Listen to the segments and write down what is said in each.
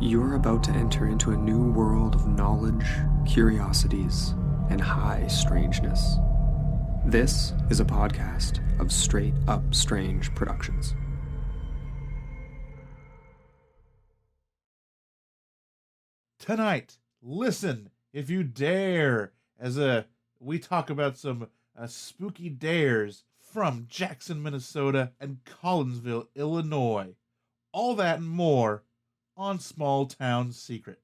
You're about to enter into a new world of knowledge, curiosities, and high strangeness. This is a podcast of Straight Up Strange Productions. Tonight, listen if you dare, as we talk about some spooky dares from Jackson, Minnesota and Collinsville, Illinois. All that and more on Small Town Secrets.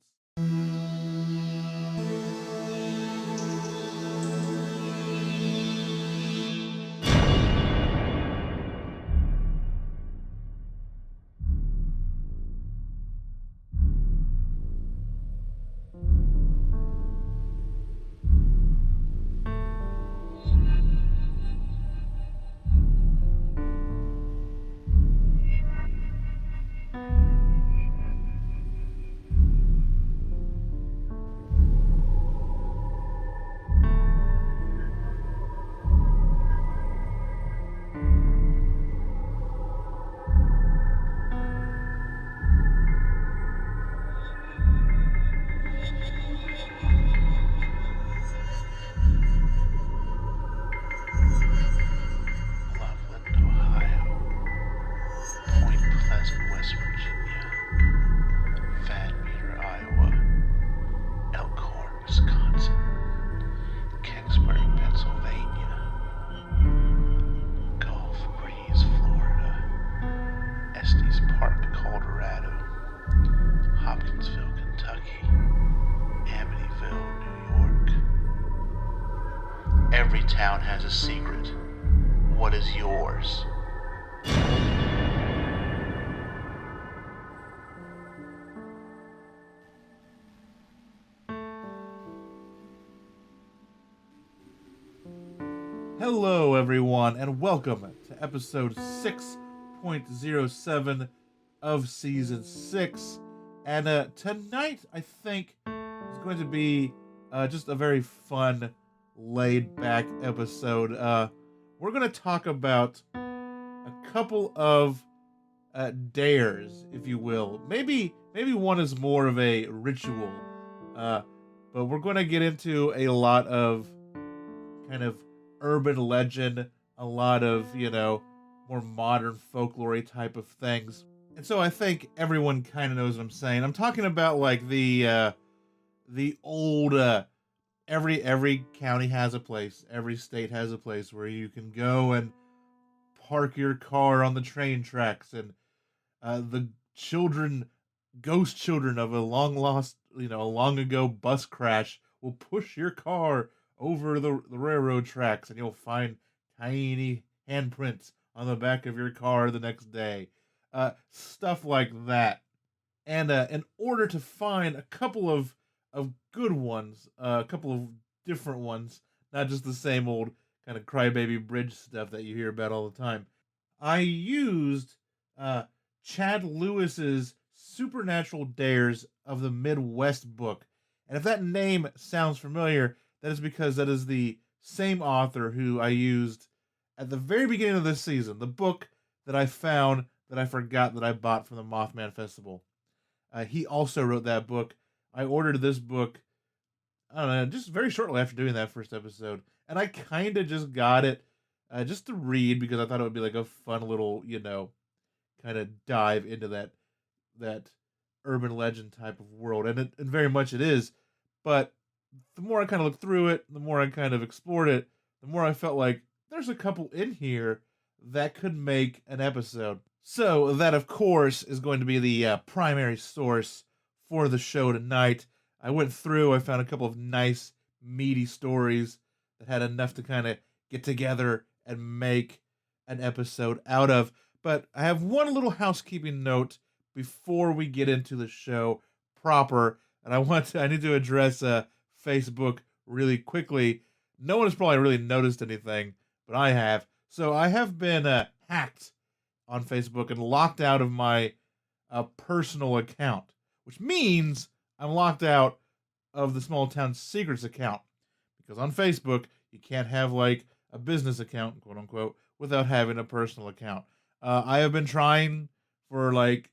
Every town has a secret. What is yours? Hello, everyone, and welcome to episode 6.07 of season 6. And tonight, I think, is going to be just a very fun, laid-back episode. We're going to talk about a couple of dares, if you will. Maybe one is more of a ritual, but we're going to get into a lot of kind of urban legend, a lot of, more modern folklore type of things. And so I think everyone kind of knows what I'm saying. I'm talking about like the old every county has a place, every state has a place where you can go and park your car on the train tracks, and the ghost children of a long lost, long ago bus crash will push your car over the railroad tracks, and you'll find tiny handprints on the back of your car the next day. Stuff like that. And in order to find a couple of good ones, a couple of different ones, not just the same old kind of crybaby bridge stuff that you hear about all the time, I used Chad Lewis's Supernatural Dares of the Midwest book. And if that name sounds familiar, that is because that is the same author who I used at the very beginning of this season, the book that I found that I forgot that I bought from the Mothman Festival. He also wrote that book. I ordered this book, I don't know, just very shortly after doing that first episode. And I kind of just got it just to read because I thought it would be like a fun little, kind of dive into that urban legend type of world. And very much it is. But the more I kind of looked through it, the more I kind of explored it, the more I felt like there's a couple in here that could make an episode. So that, of course, is going to be the primary source for the show tonight. I went through, I found a couple of nice, meaty stories that had enough to kind of get together and make an episode out of. But I have one little housekeeping note before we get into the show proper, and I need to address Facebook really quickly. No one has probably really noticed anything, but I have. So I have been hacked on Facebook and locked out of my personal account, which means I'm locked out of the Small Town Secrets account, because on Facebook you can't have like a business account, quote unquote, without having a personal account. I have been trying for like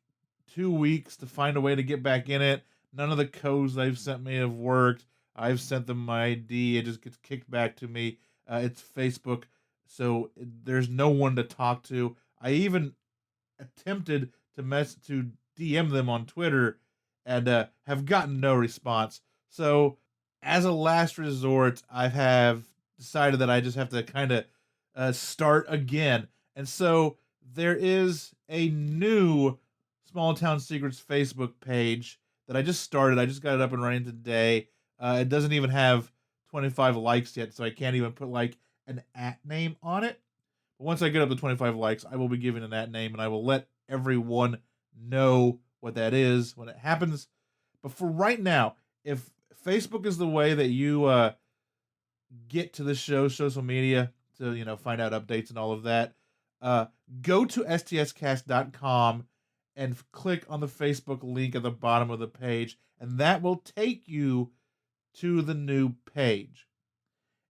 2 weeks to find a way to get back in it. None of the codes they've sent me have worked. I've sent them my ID. It just gets kicked back to me. It's Facebook, so there's no one to talk to. I even attempted to DM them on Twitter and have gotten no response. So as a last resort, I have decided that I just have to kind of start again. And so there is a new Small Town Secrets Facebook page that I just started. I just got it up and running today. It doesn't even have 25 likes yet, so I can't even put like an @name on it. But once I get up to 25 likes, I will be giving an @name, and I will let everyone know what that is when it happens. But for right now, if Facebook is the way that you get to the show, social media, to find out updates and all of that, go to stscast.com and click on the Facebook link at the bottom of the page, and that will take you to the new page.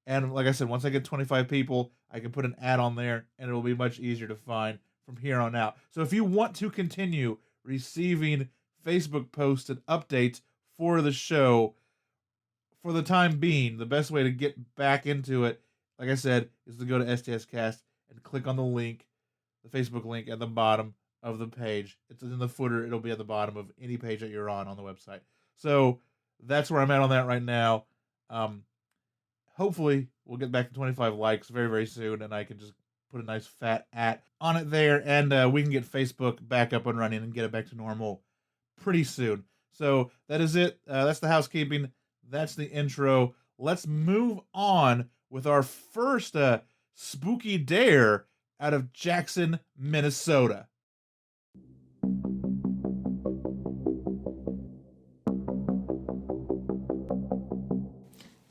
And like I said, once I get 25 people, I can put an ad on there, and it will be much easier to find from here on out. So if you want to continue receiving Facebook posts and updates for the show, for the time being, the best way to get back into it, like I said, is to go to STScast and click on the link, the Facebook link at the bottom of the page. It's in the footer. It'll be at the bottom of any page that you're on the website. So that's where I'm at on that right now. Hopefully we'll get back to 25 likes very, very soon, and I can just put a nice fat @ on it there, and we can get Facebook back up and running and get it back to normal pretty soon. So that is it. That's the housekeeping. That's the intro. Let's move on with our first spooky dare out of Jackson, Minnesota.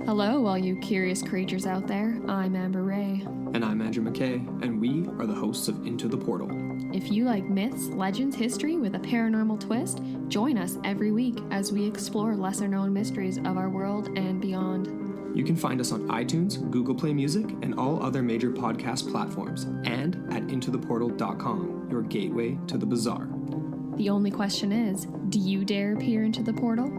Hello, all you curious creatures out there. I'm Amber Ray. And I'm Andrew McKay, and we are the hosts of Into the Portal. If you like myths, legends, history with a paranormal twist, join us every week as we explore lesser-known mysteries of our world and beyond. You can find us on iTunes, Google Play Music, and all other major podcast platforms, and at intotheportal.com, your gateway to the bizarre. The only question is, do you dare peer into the portal?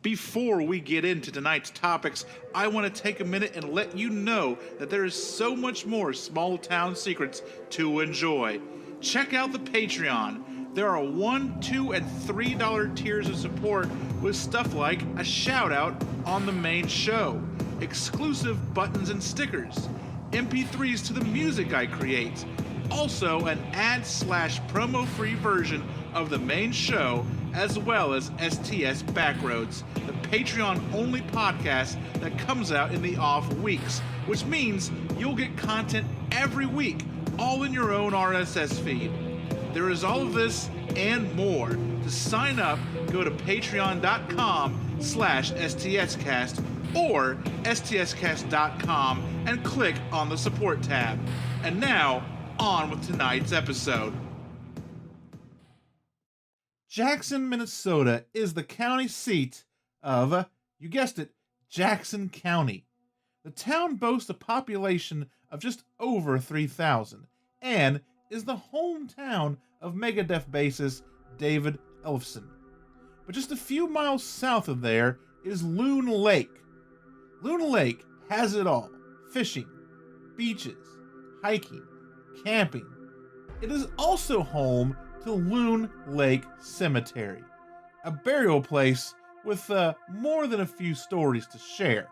Before we get into tonight's topics, I want to take a minute and let you know that there is so much more small town secrets to enjoy. Check out the Patreon. There are $1, $2, and $3 tiers of support with stuff like a shout out on the main show, exclusive buttons and stickers, MP3s to the music I create, also an ad/promo free version of the main show, as well as STS Backroads, the Patreon-only podcast that comes out in the off weeks, which means you'll get content every week, all in your own RSS feed. There is all of this and more. To sign up, go to patreon.com/STScast or stscast.com and click on the support tab. And now, on with tonight's episode. Jackson, Minnesota is the county seat of, you guessed it, Jackson County. The town boasts a population of just over 3,000 and is the hometown of Megadeath bassist David Ellefson. But just a few miles south of there is Loon Lake. Loon Lake has it all: fishing, beaches, hiking, camping. It is also home to Loon Lake Cemetery, a burial place with more than a few stories to share.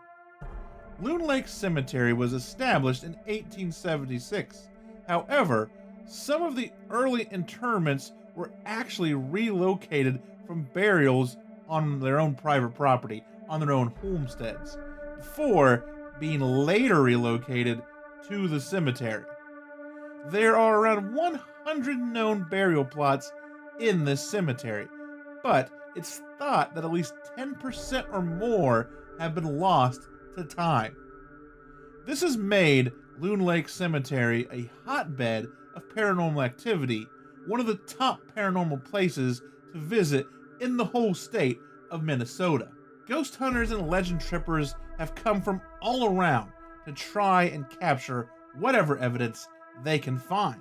Loon Lake Cemetery was established in 1876. However, some of the early interments were actually relocated from burials on their own private property, on their own homesteads, before being later relocated to the cemetery. There are around 100 known burial plots in this cemetery, but it's thought that at least 10% or more have been lost to time. This has made Loon Lake Cemetery a hotbed of paranormal activity, one of the top paranormal places to visit in the whole state, of Minnesota. Ghost hunters and legend trippers have come from all around to try and capture whatever evidence they can find.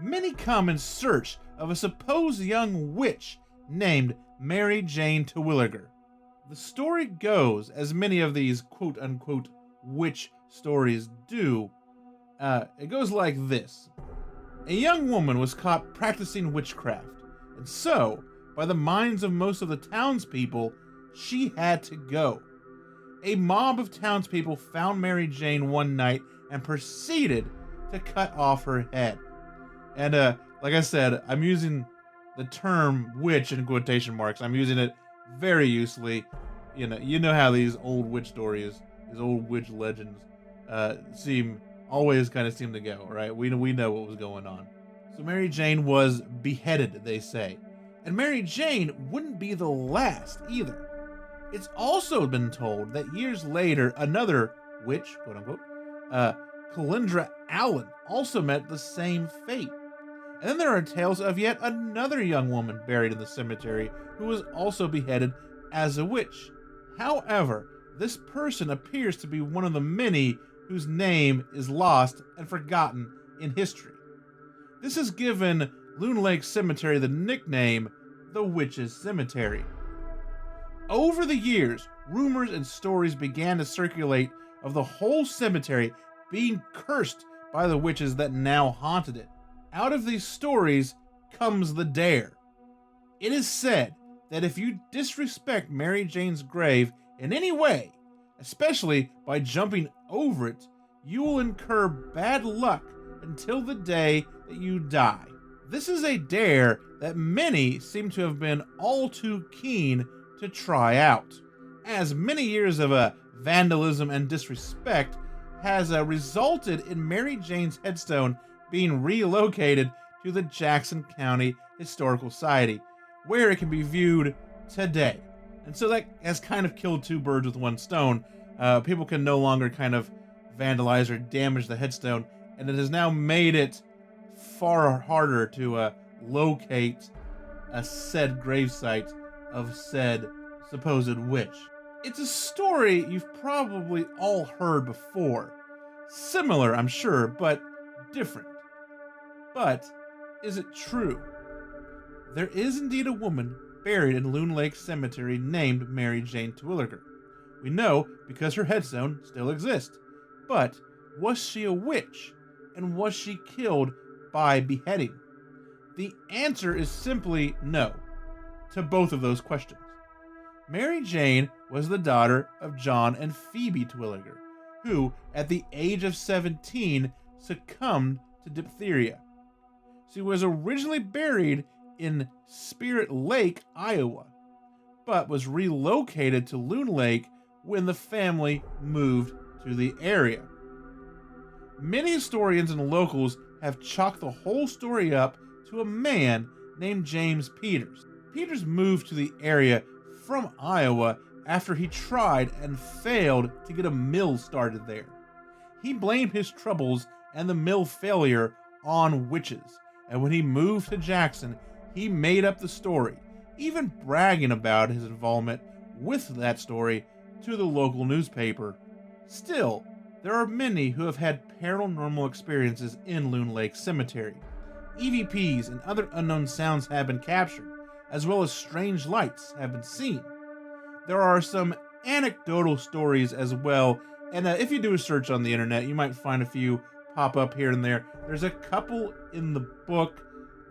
Many come in search of a supposed young witch named Mary Jane Terwilliger. The story goes, as many of these quote-unquote witch stories do, it goes like this. A young woman was caught practicing witchcraft, and so, by the minds of most of the townspeople, she had to go. A mob of townspeople found Mary Jane one night and proceeded to cut off her head. And like I said, I'm using the term witch in quotation marks. I'm using it very loosely. You know how these old witch stories, these old witch legends, always kind of seem to go, right? We know what was going on. So Mary Jane was beheaded, they say. And Mary Jane wouldn't be the last either. It's also been told that years later, another witch, quote unquote, Calendra Allen, also met the same fate. And then there are tales of yet another young woman buried in the cemetery who was also beheaded as a witch. However, this person appears to be one of the many whose name is lost and forgotten in history. This has given Loon Lake Cemetery the nickname the Witches' Cemetery. Over the years, rumors and stories began to circulate of the whole cemetery being cursed by the witches that now haunted it. Out of these stories comes the dare. It is said that if you disrespect Mary Jane's grave in any way, especially by jumping over it, you will incur bad luck until the day that you die. This is a dare that many seem to have been all too keen to try out, as many years of vandalism and disrespect has resulted in Mary Jane's headstone being relocated to the Jackson County Historical Society, where it can be viewed today. And so that has kind of killed two birds with one stone. People can no longer kind of vandalize or damage the headstone, and it has now made it far harder to locate a said gravesite of said supposed witch. It's a story you've probably all heard before. Similar, I'm sure, but different. But is it true? There is indeed a woman buried in Loon Lake Cemetery named Mary Jane Terwilliger. We know because her headstone still exists. But was she a witch? And was she killed by beheading? The answer is simply no to both of those questions. Mary Jane was the daughter of John and Phoebe Terwilliger, who, at the age of 17, succumbed to diphtheria. She was originally buried in Spirit Lake, Iowa, but was relocated to Loon Lake when the family moved to the area. Many historians and locals have chalked the whole story up to a man named James Peters. Peters moved to the area from Iowa after he tried and failed to get a mill started there. He blamed his troubles and the mill failure on witches, and when he moved to Jackson, he made up the story, even bragging about his involvement with that story to the local newspaper. Still, there are many who have had paranormal experiences in Loon Lake Cemetery. EVPs and other unknown sounds have been captured, as well as strange lights have been seen. There are some anecdotal stories as well, and if you do a search on the internet, you might find a few pop up here and there. There's a couple in the book.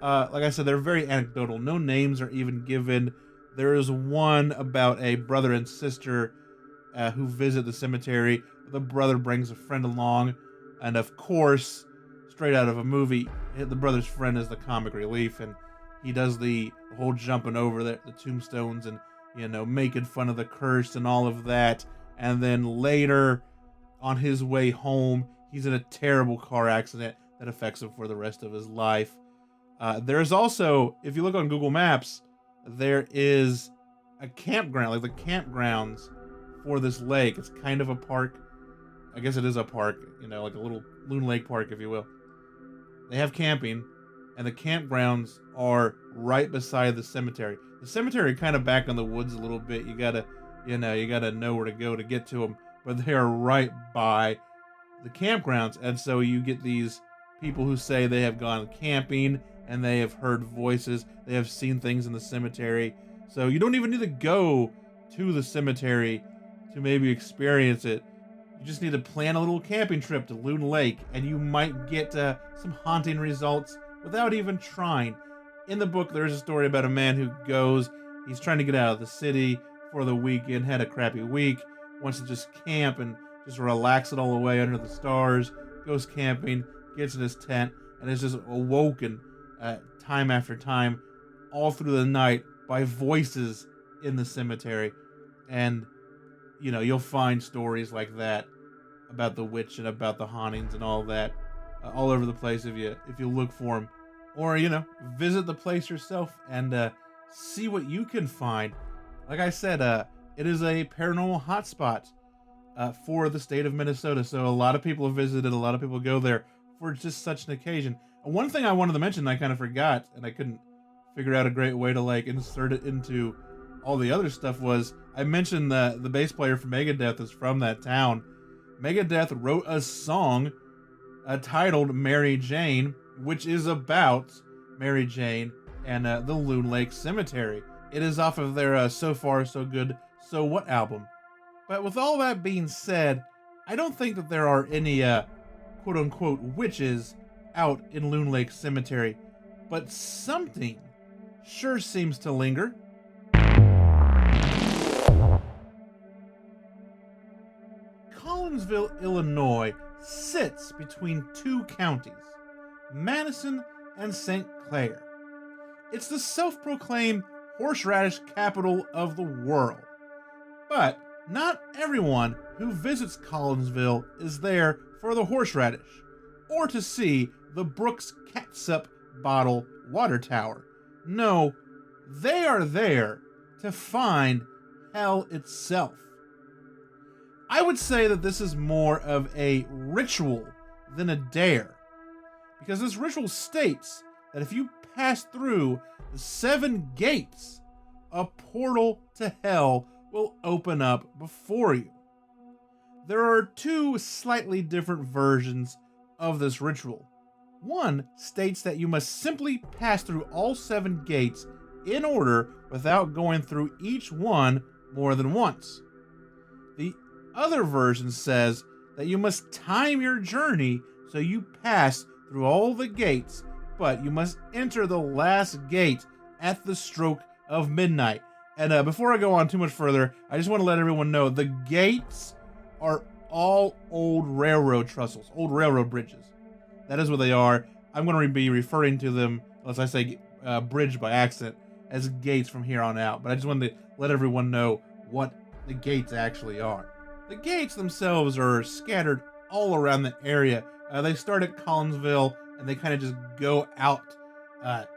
Like I said, they're very anecdotal. No names are even given. There is one about a brother and sister who visit the cemetery. The brother brings a friend along, and of course, straight out of a movie, the brother's friend is the comic relief, and he does the whole jumping over the tombstones and, making fun of the curse and all of that. And then later, on his way home, he's in a terrible car accident that affects him for the rest of his life. There's also, if you look on Google Maps, there is a campground, like the campgrounds for this lake. It's kind of a park. I guess it is a park, like a little Loon Lake park, if you will. They have camping, and the campgrounds are right beside the cemetery. The cemetery kind of back in the woods a little bit. You gotta know where to go to get to them, but they are right by the campgrounds. And so you get these people who say they have gone camping and they have heard voices, they have seen things in the cemetery. So you don't even need to go to the cemetery to maybe experience it. You just need to plan a little camping trip to Loon Lake, and you might get some haunting results without even trying. In the book, there's a story about a man who goes, he's trying to get out of the city for the weekend, had a crappy week, wants to just camp and just relax it all away under the stars, goes camping, gets in his tent, and is just awoken time after time, all through the night, by voices in the cemetery. And, you know, you'll find stories like that about the witch and about the hauntings and all that all over the place if you look for them. Or, you know, visit the place yourself and see what you can find. Like I said, it is a paranormal hotspot for the state of Minnesota. So a lot of people have visited, a lot of people go there for just such an occasion. And one thing I wanted to mention, I kind of forgot, and I couldn't figure out a great way to like insert it into all the other stuff, was I mentioned the bass player for Megadeath is from that town. Megadeath wrote a song titled Mary Jane, which is about Mary Jane and the Loon Lake Cemetery. It is off of their So Far So Good So What album. But with all that being said, I don't think that there are any quote-unquote witches out in Loon Lake Cemetery, but something sure seems to linger. Collinsville, Illinois sits between two counties, Madison and St. Clair. It's the self-proclaimed Horseradish Capital of the world. But not everyone who visits Collinsville is there for the horseradish, or to see the Brooks Catsup bottle water tower. No, they are there to find hell itself. I would say that this is more of a ritual than a dare, because this ritual states that if you pass through the 7 gates, a portal to hell will open up before you. There are 2 slightly different versions of this ritual. One states that you must simply pass through all 7 gates in order without going through each one more than once. The other version says that you must time your journey so you pass through all the gates, but you must enter the last gate at the stroke of midnight. And before I go on too much further, I just want to let everyone know the gates are all old railroad trestles, old railroad bridges. That is what they are. I'm going to be referring to them, unless I say bridge by accident, as gates from here on out. But I just wanted to let everyone know what the gates actually are. The gates themselves are scattered all around the area. They start at Collinsville, and they kind of just go out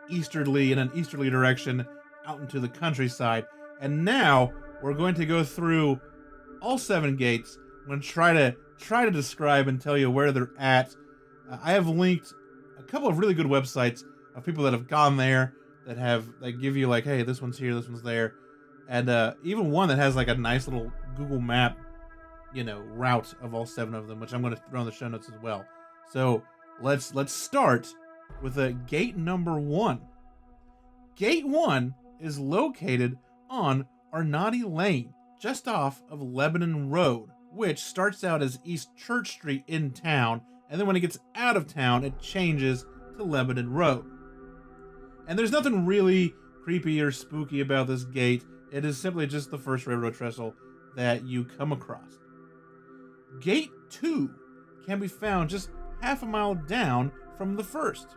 easterly, in an easterly direction, out into the countryside. And now we're going to go through all 7 gates. I'm going to try to describe and tell you where they're at. I have linked a couple of really good websites of people that have gone there, that give you like, hey, this one's here, this one's there, and even one that has like a nice little Google Map, route of all 7 of them, which I'm going to throw in the show notes as well. So let's start with gate number 1. Gate 1 is located on Arnotty Lane, just off of Lebanon Road, which starts out as East Church Street in town, and then when it gets out of town, it changes to Lebanon Road. And there's nothing really creepy or spooky about this gate. It is simply just the first railroad trestle that you come across. Gate 2 can be found just half a mile down from the first.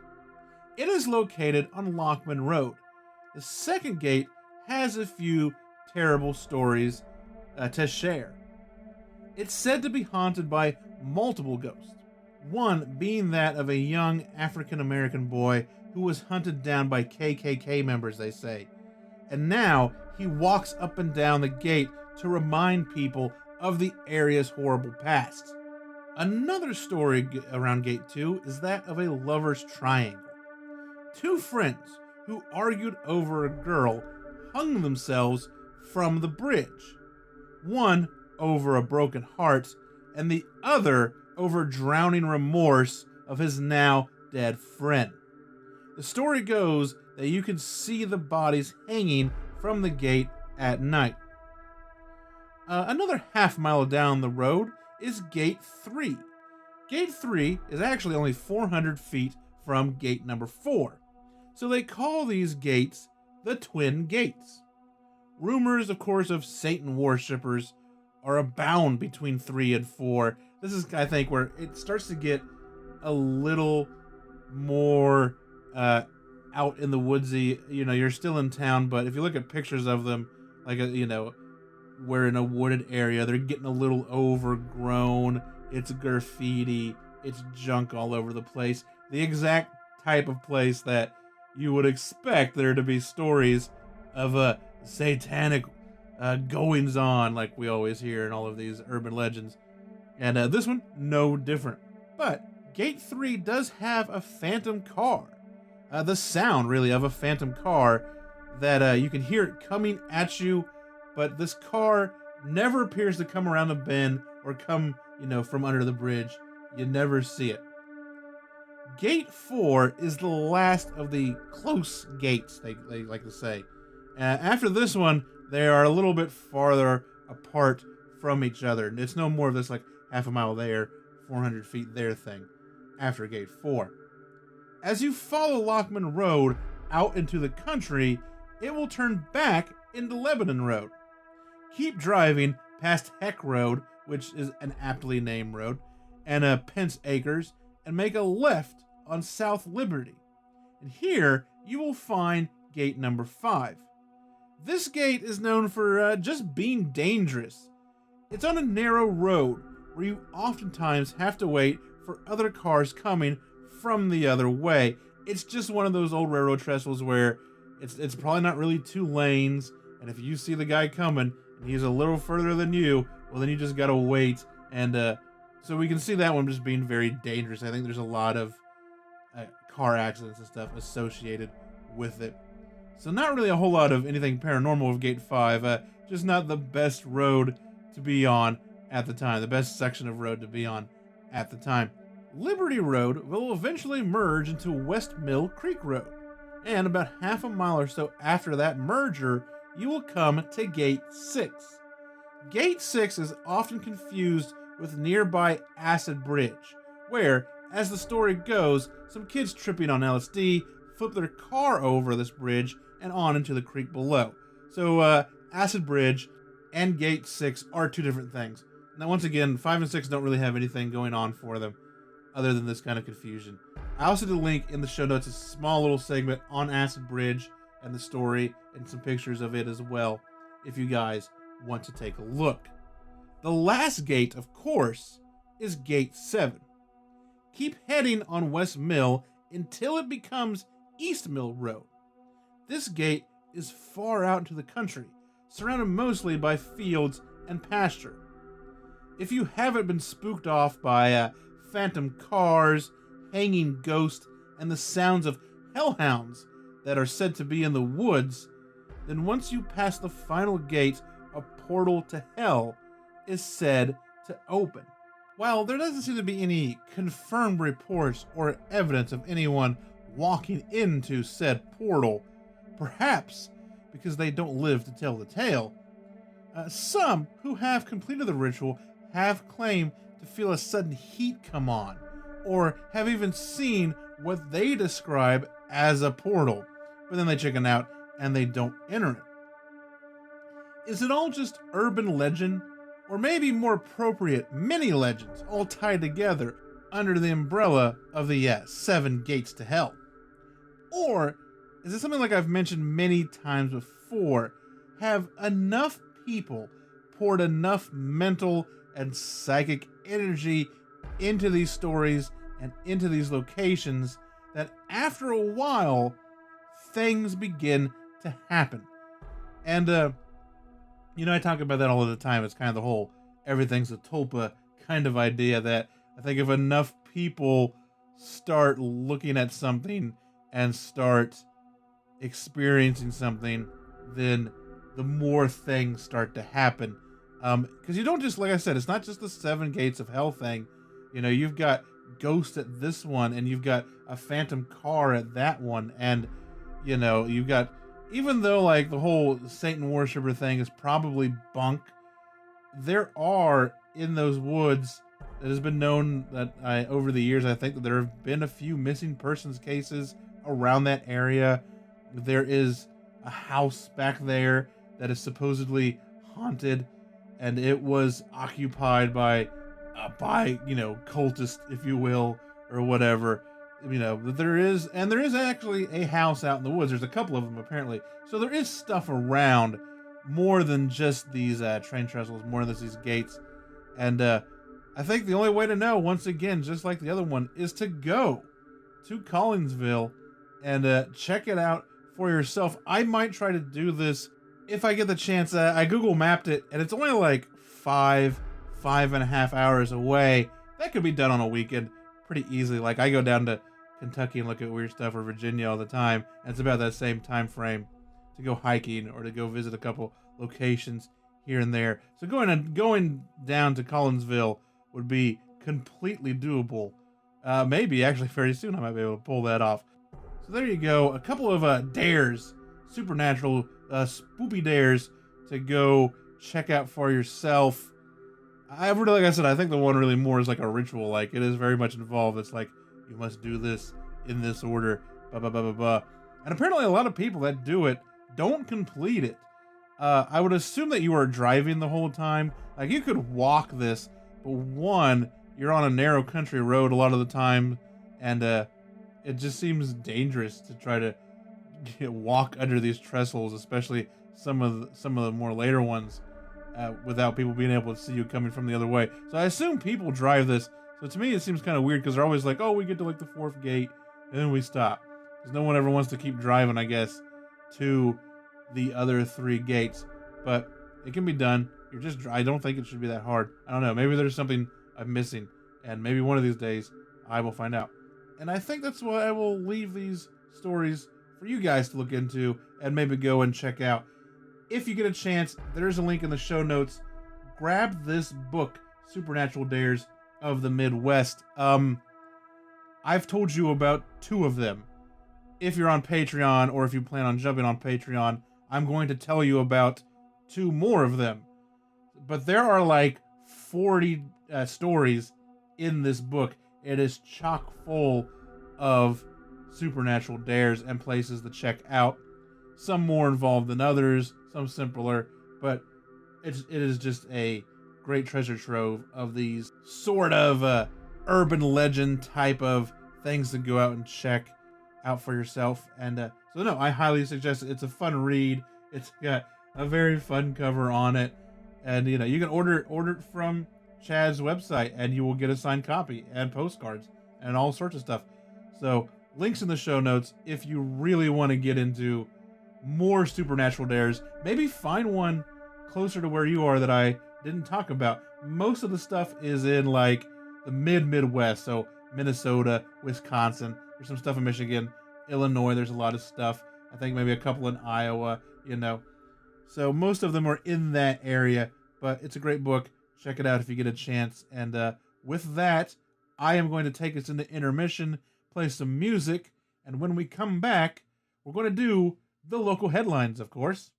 It is located on Lockman Road. The second gate has a few terrible stories to share. It's said to be haunted by multiple ghosts. One being that of a young African-American boy who was hunted down by KKK members, they say. And now he walks up and down the gate to remind people of the area's horrible past. Another story around Gate 2 is that of a lover's triangle. two friends who argued over a girl hung themselves from the bridge. One over a broken heart, and the other over drowning remorse of his now dead friend. The story goes that you can see the bodies hanging from the gate at night. Another half mile down the road is Gate 3. Gate 3 is actually only 400 feet from gate number 4. So they call these gates the Twin Gates. Rumors, of course, of Satan worshippers are abound between 3 and 4. This is, I think, where it starts to get a little more out in the woodsy. You're still in town, but if you look at pictures of them, like, we're in a wooded area, they're getting a little overgrown. It's graffiti. It's junk all over the place. The exact type of place that you would expect there to be stories of satanic goings on, like we always hear in all of these urban legends. And this one, no different. But Gate 3 does have a phantom car. The sound, really, of a phantom car that you can hear it coming at you, but this car never appears to come around a bend or come, from under the bridge. You never see it. Gate 4 is the last of the close gates, they like to say. After this one, they are a little bit farther apart from each other. It's no more of this, like, half a mile there, 400 feet there thing after Gate 4. As you follow Lockman Road out into the country, it will turn back into Lebanon Road. Keep driving past Heck Road, which is an aptly named road, and Pence Acres, and make a left on South Liberty. And here you will find gate number 5. This gate is known for just being dangerous. It's on a narrow road where you oftentimes have to wait for other cars coming from the other way. It's just one of those old railroad trestles where it's probably not really 2 lanes, and if you see the guy coming and he's a little further than you, well, then you just gotta wait. And so we can see that one just being very dangerous. I think there's a lot of car accidents and stuff associated with it. So not really a whole lot of anything paranormal with Gate 5, just not the best road to be on at the time, the best section of road to be on at the time. Liberty Road will eventually merge into West Mill Creek Road, and about half a mile or so after that merger, you will come to Gate 6. Gate 6 is often confused with nearby Acid Bridge, where, as the story goes, some kids tripping on LSD flip their car over this bridge and on into the creek below. So Acid Bridge and Gate 6 are 2 different things. Now, once again, 5 and 6 don't really have anything going on for them other than this kind of confusion. I also did a link in the show notes, a small little segment on Acid Bridge and the story, and some pictures of it as well, if you guys want to take a look. The last gate, of course, is Gate 7. Keep heading on West Mill until it becomes East Mill Road. This gate is far out into the country, surrounded mostly by fields and pasture. If you haven't been spooked off by phantom cars, hanging ghosts, and the sounds of hellhounds that are said to be in the woods, then once you pass the final gate, a portal to hell is said to open. While there doesn't seem to be any confirmed reports or evidence of anyone walking into said portal, perhaps because they don't live to tell the tale, some who have completed the ritual have claimed to feel a sudden heat come on, or have even seen what they describe as a portal, but then they chicken out and they don't enter it. Is it all just urban legend, or maybe more appropriate, many legends all tied together under the umbrella of the 7 gates to hell? Or is it something like I've mentioned many times before? Have enough people poured enough mental and psychic energy into these stories and into these locations that after a while, things begin to happen? And, I talk about that all of the time. It's kind of the whole everything's a tulpa kind of idea, that I think if enough people start looking at something and start experiencing something, then the more things start to happen. Because you don't just, like I said, it's not just the 7 gates of hell thing. You know, you've got ghosts at this one, and you've got a phantom car at that one, and you know, you've got, even though like the whole Satan worshiper thing is probably bunk, there are in those woods, it has been known that over the years, I think that there have been a few missing persons cases around that area. There is a house back there that is supposedly haunted, and it was occupied by you know, cultists, if you will, or whatever. You know, there is actually a house out in the woods. There's a couple of them apparently. So there is stuff around, more than just these train trestles, more than these gates. And I think the only way to know, once again, just like the other one, is to go to Collinsville and check it out for yourself. I might try to do this if I get the chance. I Google mapped it, and it's only like 5.5 hours away. That could be done on a weekend pretty easily. Like, I go down to Kentucky and look at weird stuff, or Virginia all the time, and it's about that same time frame to go hiking or to go visit a couple locations here and there. So going down to Collinsville would be completely doable. Maybe actually very soon I might be able to pull that off. So there you go, a couple of dares, supernatural spoopy dares to go check out for yourself. Like I said, I think the one really more is like a ritual. Like, it is very much involved. It's like, you must do this in this order, blah, blah, blah, blah, blah. And apparently a lot of people that do it don't complete it. I would assume that you are driving the whole time. Like, you could walk this, but one, you're on a narrow country road a lot of the time, and it just seems dangerous to try to walk under these trestles, especially some of the more later ones, without people being able to see you coming from the other way. So I assume people drive this. So to me, it seems kind of weird, because they're always like, oh, we get to like the 4th gate, and then we stop. Because no one ever wants to keep driving, I guess, to the other 3 gates. But it can be done. I don't think it should be that hard. I don't know. Maybe there's something I'm missing, and maybe one of these days I will find out. And I think that's why I will leave these stories for you guys to look into and maybe go and check out. If you get a chance, there's a link in the show notes. Grab this book, Supernatural Dares of the Midwest. I've told you about 2 of them. If you're on Patreon, or if you plan on jumping on Patreon, I'm going to tell you about 2 more of them. But there are like 40 stories in this book. It is chock full of supernatural dares and places to check out. Some more involved than others, some simpler, but it is just a great treasure trove of these sort of urban legend type of things to go out and check out for yourself. And so no, I highly suggest it. It's a fun read. It's got a very fun cover on it, and you know, you can order it from Chad's website, and you will get a signed copy and postcards and all sorts of stuff. So links in the show notes if you really want to get into more supernatural dares. Maybe find one closer to where you are that I didn't talk about. Most of the stuff is in like the Midwest, so Minnesota, Wisconsin. There's some stuff in Michigan, Illinois. There's a lot of stuff. I think maybe a couple in Iowa, you know. So most of them are in that area, but it's a great book. Check it out if you get a chance. And with that, I am going to take us into intermission, play some music, and when we come back, we're going to do the local headlines, of course.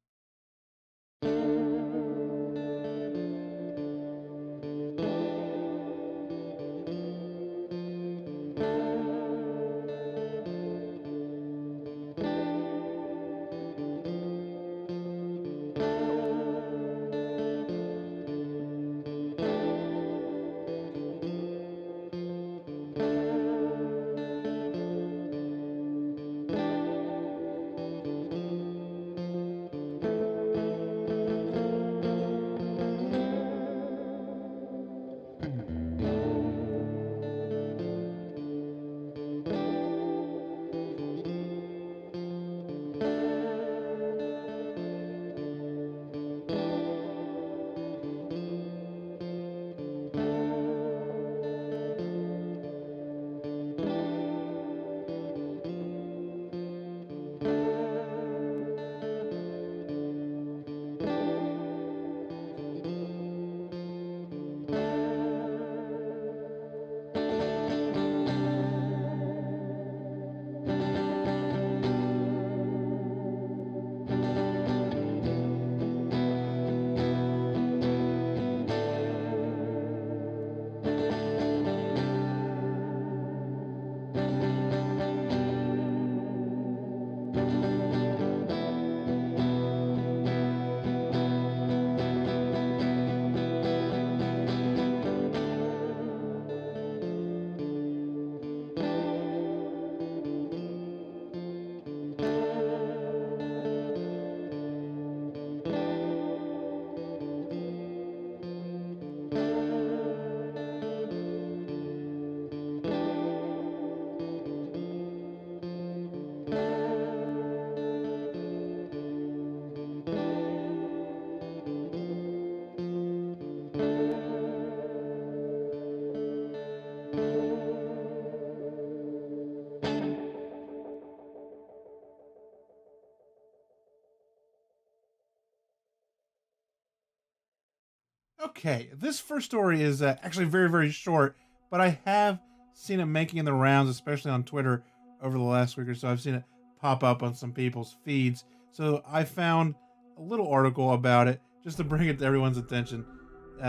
Okay, this first story is actually very, very short, but I have seen it making the rounds, especially on Twitter over the last week or so. I've seen it pop up on some people's feeds. So I found a little article about it just to bring it to everyone's attention.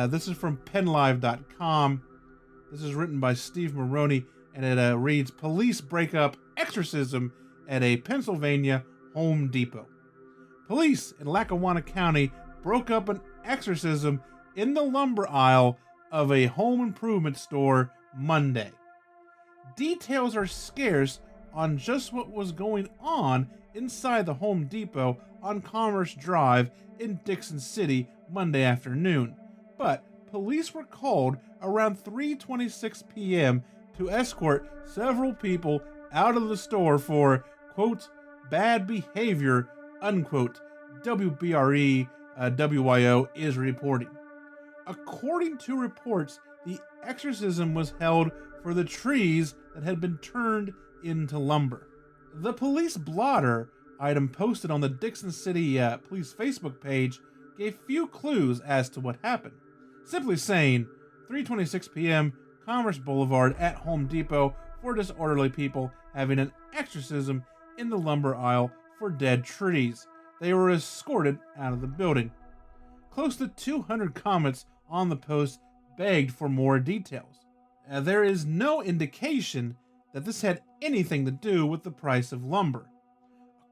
This is from PennLive.com. This is written by Steve Maroney, and it reads, Police break up exorcism at a Pennsylvania Home Depot. Police in Lackawanna County broke up an exorcism in the lumber aisle of a home improvement store Monday. Details are scarce on just what was going on inside the Home Depot on Commerce Drive in Dixon City Monday afternoon, but police were called around 3:26 p.m. to escort several people out of the store for, quote, bad behavior, unquote, WBRE WYO is reporting. According to reports, the exorcism was held for the trees that had been turned into lumber. The police blotter item posted on the Dixon City Police Facebook page gave few clues as to what happened, simply saying 3:26 p.m. Commerce Boulevard at Home Depot for disorderly people having an exorcism in the lumber aisle for dead trees. They were escorted out of the building. Close to 200 comments on the post begged for more details. There is no indication that this had anything to do with the price of lumber.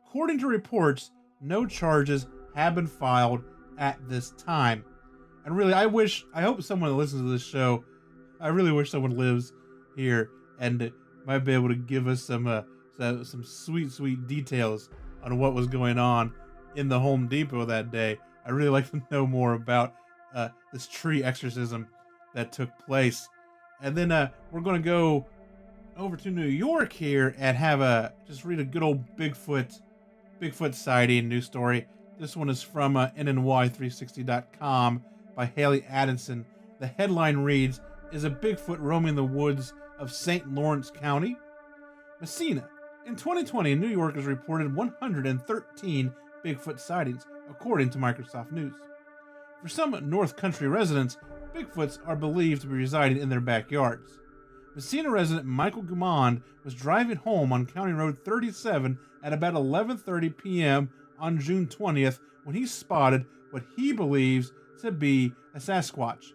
According to reports, no charges have been filed at this time. And really, I hope someone that listens to this show, I really wish someone lives here and might be able to give us some sweet details on what was going on in the Home Depot that day. I'd really like to know more about this tree exorcism that took place. And then we're going to go over to New York here and have just read a good old Bigfoot sighting news story. This one is from NNY360.com by Haley Addison. The headline reads, Is a Bigfoot roaming the woods of St. Lawrence County? Messina. In 2020, New York has reported 113 Bigfoot sightings, according to Microsoft News. For some North Country residents, Bigfoots are believed to be residing in their backyards. Messina resident Michael Gumond was driving home on County Road 37 at about 11:30 p.m. on June 20th when he spotted what he believes to be a Sasquatch.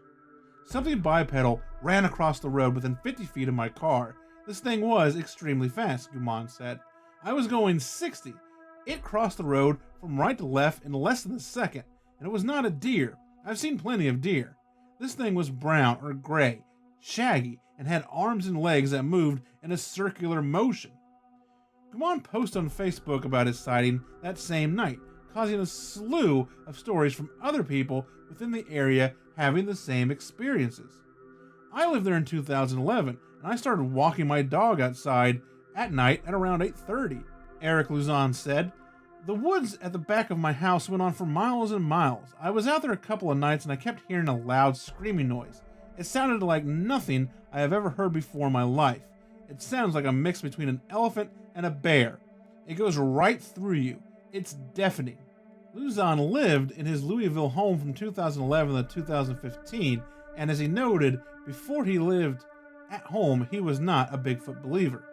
Something bipedal ran across the road within 50 feet of my car. This thing was extremely fast, Gumond said. I was going 60. It crossed the road from right to left in less than a second, and it was not a deer. I've seen plenty of deer. This thing was brown or gray, shaggy, and had arms and legs that moved in a circular motion. Gumond posted on Facebook about his sighting that same night, causing a slew of stories from other people within the area having the same experiences. I lived there in 2011, and I started walking my dog outside at night at around 8:30, Eric Luzon said. The woods at the back of my house went on for miles and miles. I was out there a couple of nights and I kept hearing a loud screaming noise. It sounded like nothing I have ever heard before in my life. It sounds like a mix between an elephant and a bear. It goes right through you. It's deafening. Luzon lived in his Louisville home from 2011 to 2015, and as he noted, before he lived at home, he was not a Bigfoot believer.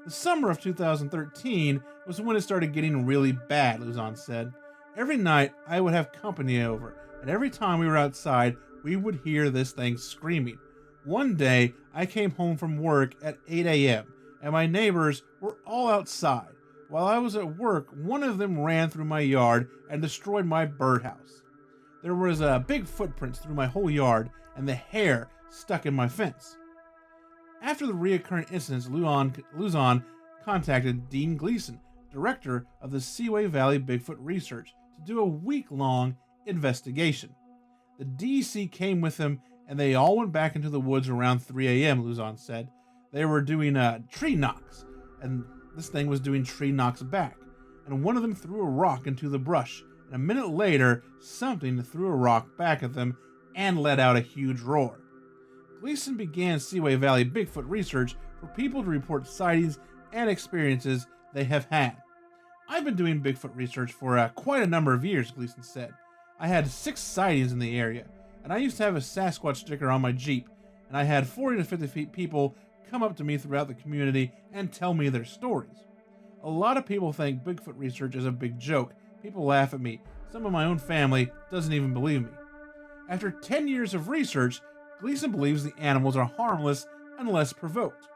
The summer of 2013 was when it started getting really bad, Luzon said. Every night I would have company over, and every time we were outside, we would hear this thing screaming. One day, I came home from work at 8 a.m., and my neighbors were all outside. While I was at work, one of them ran through my yard and destroyed my birdhouse. There was big footprints through my whole yard, and the hair stuck in my fence. After the reoccurring incidents, Luzon contacted Dean Gleason, director of the Seaway Valley Bigfoot Research, to do a week-long investigation. The DEC came with him, and they all went back into the woods around 3 a.m., Luzon said. They were doing tree knocks, and this thing was doing tree knocks back, and one of them threw a rock into the brush, and a minute later, something threw a rock back at them and let out a huge roar. Gleason began Seaway Valley Bigfoot Research for people to report sightings and experiences they have had. I've been doing Bigfoot research for quite a number of years, Gleason said. I had 6 sightings in the area. and I used to have a Sasquatch sticker on my Jeep, and I had 40 to 50 people come up to me throughout the community and tell me their stories. A lot of people think Bigfoot research is a big joke. People laugh at me. Some of my own family doesn't even believe me. After 10 years of research, Gleason believes the animals are harmless unless provoked.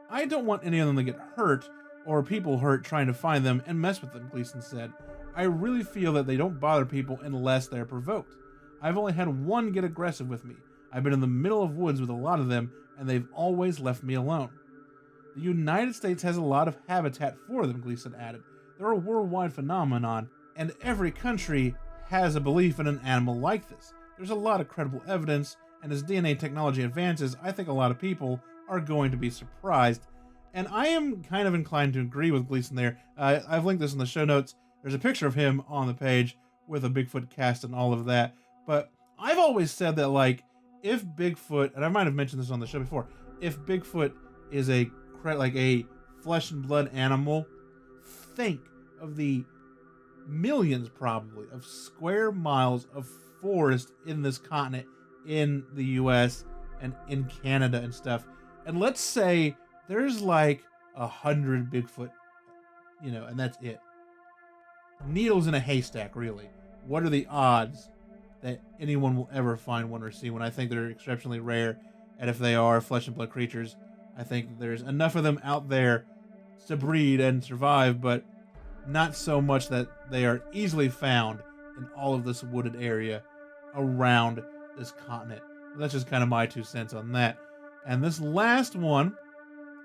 I don't want any of them to get hurt or people hurt trying to find them and mess with them, Gleason said. I really feel that they don't bother people unless they're provoked. I've only had one get aggressive with me. I've been in the middle of woods with a lot of them, and they've always left me alone. The United States has a lot of habitat for them, Gleason added. They're a worldwide phenomenon, and every country has a belief in an animal like this. There's a lot of credible evidence, and as DNA technology advances, I think a lot of people are going to be surprised. And I am kind of inclined to agree with Gleason there. I've linked this in the show notes. There's a picture of him on the page with a Bigfoot cast and all of that. But I've always said that, like, if Bigfoot, and I might have mentioned this on the show before, if Bigfoot is a flesh and blood animal, think of the millions probably of square miles of forest in this continent, in the US and in Canada and stuff. And let's say there's like 100 Bigfoot, and that's it. Needles in a haystack, really. What are the odds that anyone will ever find one or see one? I think they're exceptionally rare, and if they are flesh and blood creatures, I think there's enough of them out there to breed and survive, but not so much that they are easily found in all of this wooded area around this continent. That's just kind of my 2 cents on that. And this last one,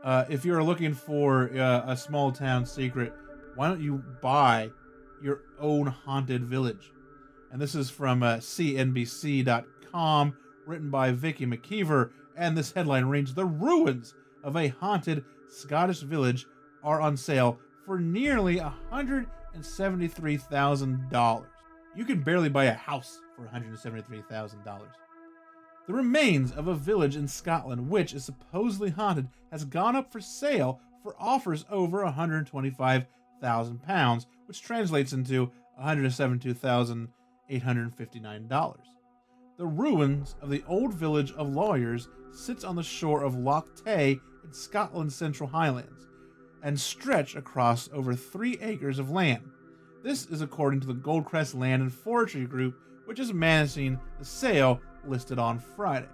if you're looking for a small town secret, why don't you buy your own haunted village? And this is from CNBC.com, written by Vicky McKeever, and this headline reads, "The ruins of a haunted Scottish village are on sale for nearly $173,000. You can barely buy a house for $173,000. The remains of a village in Scotland, which is supposedly haunted, has gone up for sale for offers over £125,000, which translates into $172,859. The ruins of the old village of Lawyers sits on the shore of Loch Tay in Scotland's Central Highlands and stretch across over 3 acres of land. This is according to the Goldcrest Land and Forestry Group, which is managing the sale listed on Friday.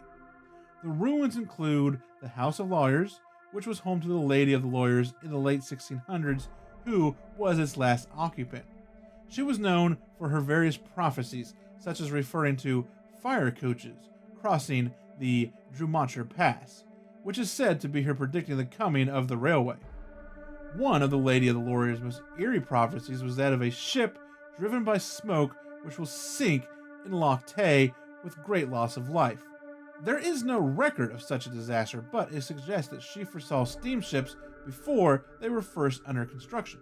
The ruins include the House of Lawyers, which was home to the Lady of the Lawyers in the late 1600s, who was its last occupant. She was known for her various prophecies, such as referring to fire coaches crossing the Drummontre Pass, which is said to be her predicting the coming of the railway. One of the Lady of the Lawyers' most eerie prophecies was that of a ship driven by smoke which will sink in Loch Tay with great loss of life. There is no record of such a disaster, but it suggests that she foresaw steamships before they were first under construction.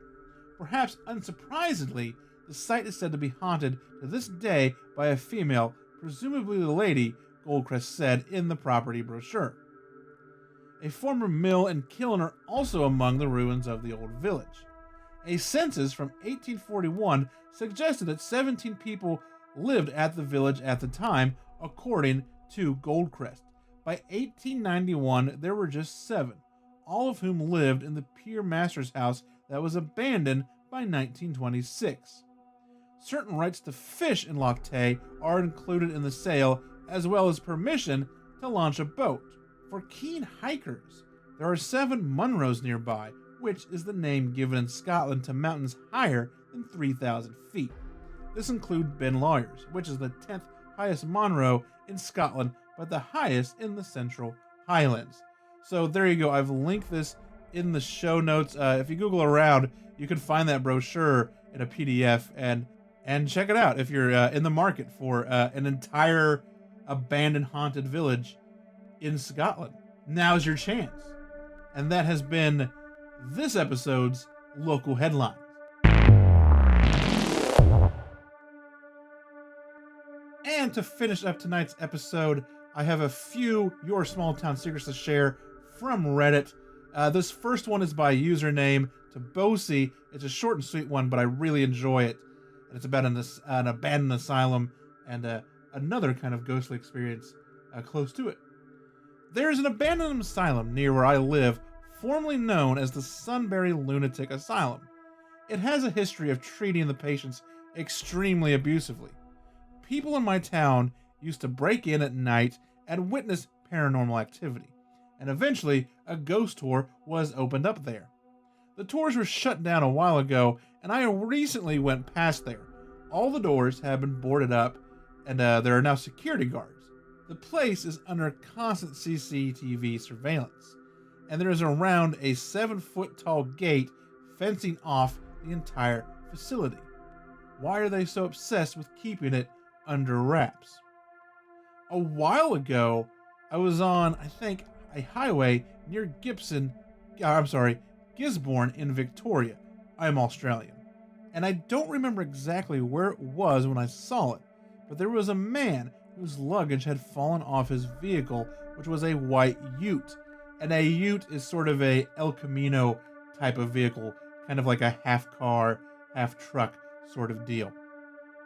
Perhaps unsurprisingly, the site is said to be haunted to this day by a female, presumably the lady, Goldcrest said in the property brochure. A former mill and kiln are also among the ruins of the old village. A census from 1841 suggested that 17 people lived at the village at the time, according to Goldcrest. By 1891, there were just 7, all of whom lived in the Pier Master's house that was abandoned by 1926. Certain rights to fish in Loch Tay are included in the sale, as well as permission to launch a boat. For keen hikers, there are 7 Munros nearby, which is the name given in Scotland to mountains higher than 3,000 feet. This includes Ben Lawyers, which is the 10th highest Munro in Scotland, but the highest in the Central Highlands. So there you go. I've linked this in the show notes. If you Google around, you can find that brochure in a PDF and check it out if you're in the market for an entire abandoned haunted village in Scotland. Now's your chance. And that has been this episode's Local Headlines. And to finish up tonight's episode, I have a few Your Small Town Secrets to share from Reddit. This first one is by username Tabosi. It's a short and sweet one, but I really enjoy it. And it's about an abandoned asylum and a another kind of ghostly experience close to it. There is an abandoned asylum near where I live, formerly known as the Sunbury Lunatic Asylum. It has a history of treating the patients extremely abusively. People in my town used to break in at night and witness paranormal activity, and eventually a ghost tour was opened up there. The tours were shut down a while ago, and I recently went past there. All the doors have been boarded up, and there are now security guards. The place is under constant CCTV surveillance, and there is around a 7-foot tall gate fencing off the entire facility. Why are they so obsessed with keeping it under wraps? A while ago, I was on, I think, a highway near Gisborne in Victoria. I'm Australian. And I don't remember exactly where it was when I saw it, but there was a man whose luggage had fallen off his vehicle, which was a white ute. And a ute is sort of a El Camino type of vehicle, kind of like a half car, half truck sort of deal.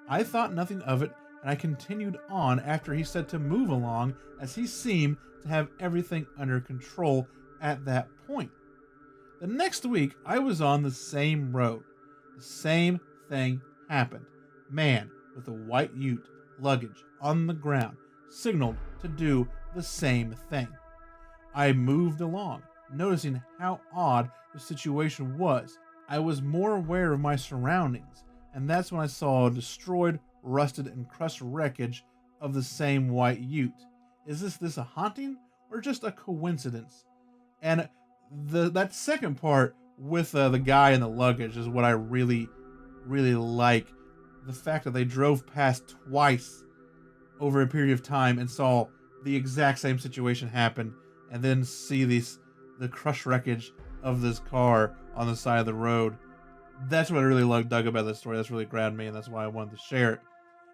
I thought nothing of it, and I continued on after he said to move along, as he seemed to have everything under control at that point. The next week, I was on the same road. The same thing happened. Man with a white ute, luggage on the ground, signaled to do the same thing. I moved along, noticing how odd the situation was. I was more aware of my surroundings, and that's when I saw a destroyed, rusted, and crushed wreckage of the same white ute. Is this a haunting or just a coincidence? And that second part with the guy and the luggage is what I really, really like. The fact that they drove past twice over a period of time and saw the exact same situation happen, and then see the crushed wreckage of this car on the side of the road. That's what I really dug about this story. That's really grabbed me, and that's why I wanted to share it.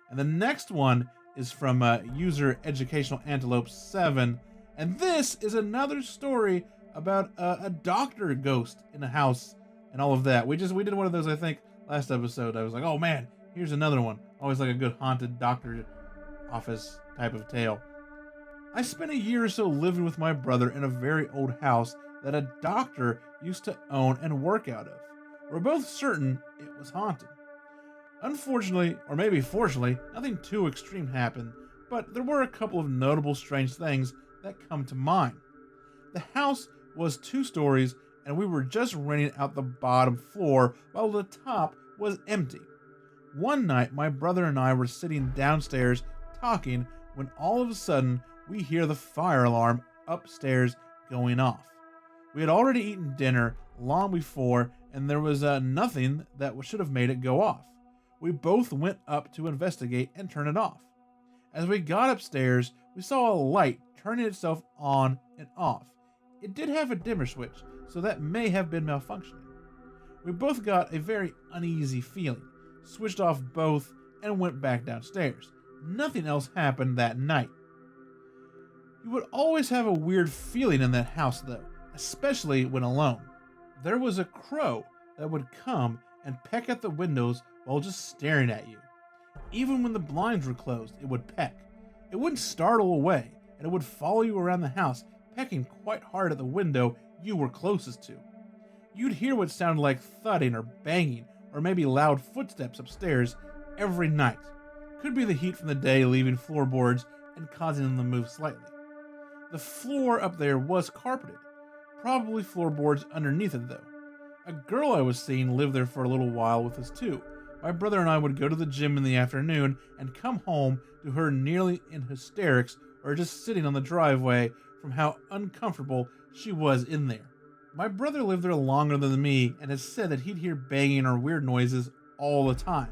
And the next one is from user Educational Antelope 7, and this is another story about a doctor ghost in a house and all of that. We did one of those, I think, last episode. I was like, oh man, here's another one. Always like a good haunted doctor office type of tale. I spent a year or so living with my brother in a very old house that a doctor used to own and work out of. We're both certain it was haunted. Unfortunately, or maybe fortunately, nothing too extreme happened, but there were a couple of notable strange things that come to mind. The house was 2 stories, and we were just renting out the bottom floor while the top was empty. One night, my brother and I were sitting downstairs talking when all of a sudden we hear the fire alarm upstairs going off. We had already eaten dinner long before, and there was nothing that should have made it go off. We both went up to investigate and turn it off. As we got upstairs, we saw a light turning itself on and off. It did have a dimmer switch, so that may have been malfunctioning. We both got a very uneasy feeling, switched off both, and went back downstairs. Nothing else happened that night. You would always have a weird feeling in that house, though, especially when alone. There was a crow that would come and peck at the windows while just staring at you. Even when the blinds were closed, it would peck. It wouldn't startle away, and it would follow you around the house, pecking quite hard at the window you were closest to. You'd hear what sounded like thudding or banging, or maybe loud footsteps upstairs every night. Could be the heat from the day leaving floorboards and causing them to move slightly. The floor up there was carpeted, probably floorboards underneath it though. A girl I was seeing lived there for a little while with us too. My brother and I would go to the gym in the afternoon and come home to her nearly in hysterics or just sitting on the driveway from how uncomfortable she was in there. My brother lived there longer than me and has said that he'd hear banging or weird noises all the time.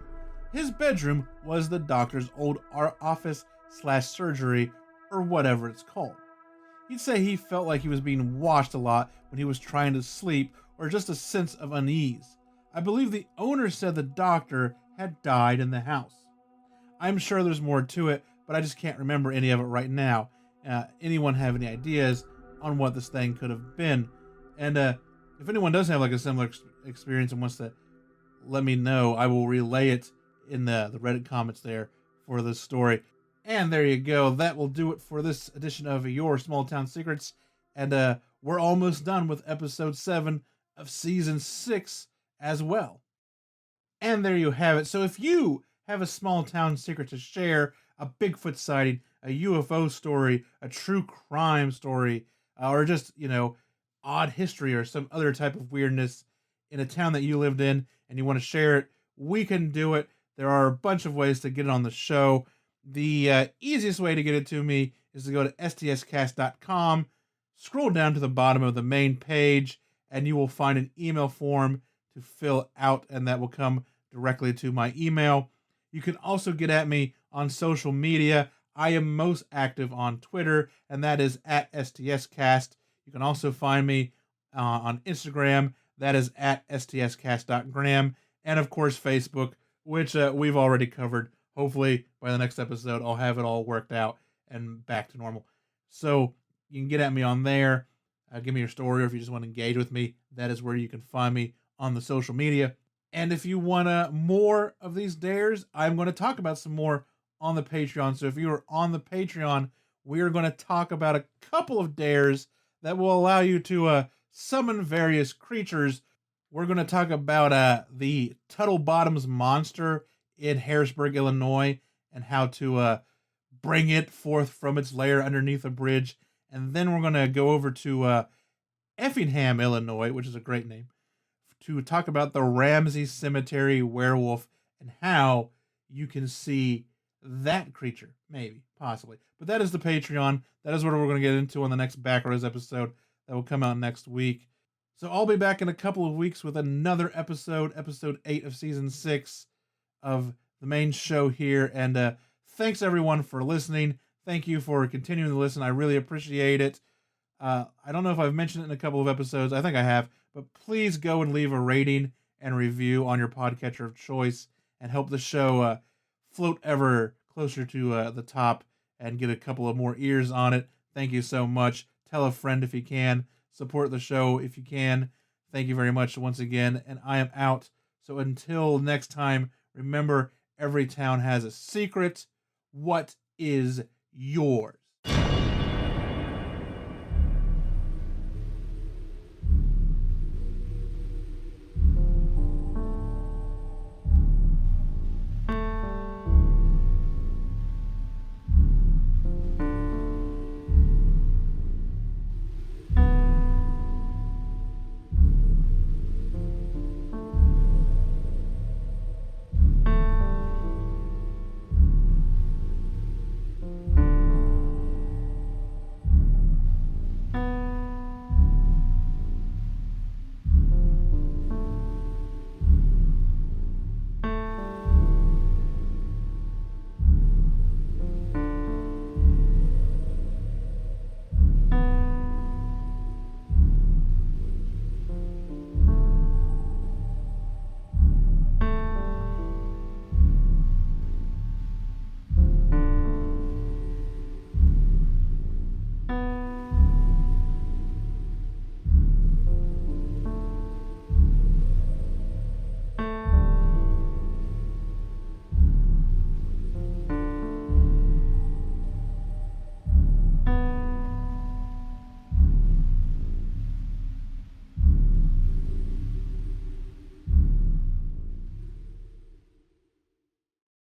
His bedroom was the doctor's old office/surgery or whatever it's called. He'd say he felt like he was being watched a lot when he was trying to sleep, or just a sense of unease. I believe the owner said the doctor had died in the house. I'm sure there's more to it, but I just can't remember any of it right now. Anyone have any ideas on what this thing could have been? And if anyone does have like a similar experience and wants to let me know, I will relay it in the Reddit comments there for this story. And there you go. That will do it for this edition of Your Small Town Secrets. And we're almost done with episode 7 of season 6 as well. And there you have it. So if you have a small town secret to share, a Bigfoot sighting, a UFO story, a true crime story, or just, odd history or some other type of weirdness in a town that you lived in and you want to share it, we can do it. There are a bunch of ways to get it on the show. The easiest way to get it to me is to go to stscast.com, scroll down to the bottom of the main page, and you will find an email form to fill out, and that will come directly to my email. You can also get at me on social media. I am most active on Twitter, and that is at STScast. You can also find me on Instagram. That is at stscast.gram. And, of course, Facebook, which we've already covered. Hopefully, by the next episode, I'll have it all worked out and back to normal. So, you can get at me on there. Give me your story, or if you just want to engage with me, that is where you can find me on the social media. And if you want more of these dares, I'm going to talk about some more on the Patreon. So if you are on the Patreon, we are going to talk about a couple of dares that will allow you to summon various creatures. We're going to talk about the Tuttle Bottoms monster in Harrisburg, Illinois, and how to bring it forth from its lair underneath a bridge. And then we're going to go over to Effingham, Illinois, which is a great name, to talk about the Ramsey Cemetery werewolf and how you can see that creature, maybe, possibly. But that is the Patreon. That is what we're going to get into on the next Backrows episode that will come out next week. So I'll be back in a couple of weeks with another episode 8 of season 6 of the main show here. And thanks everyone for listening. Thank you for continuing to listen. I really appreciate it. I don't know if I've mentioned it in a couple of episodes. I think I have. But please go and leave a rating and review on your podcatcher of choice and help the show float ever closer to the top and get a couple of more ears on it. Thank you so much. Tell a friend if you can. Support the show if you can. Thank you very much once again. And I am out. So until next time, remember, every town has a secret. What is yours?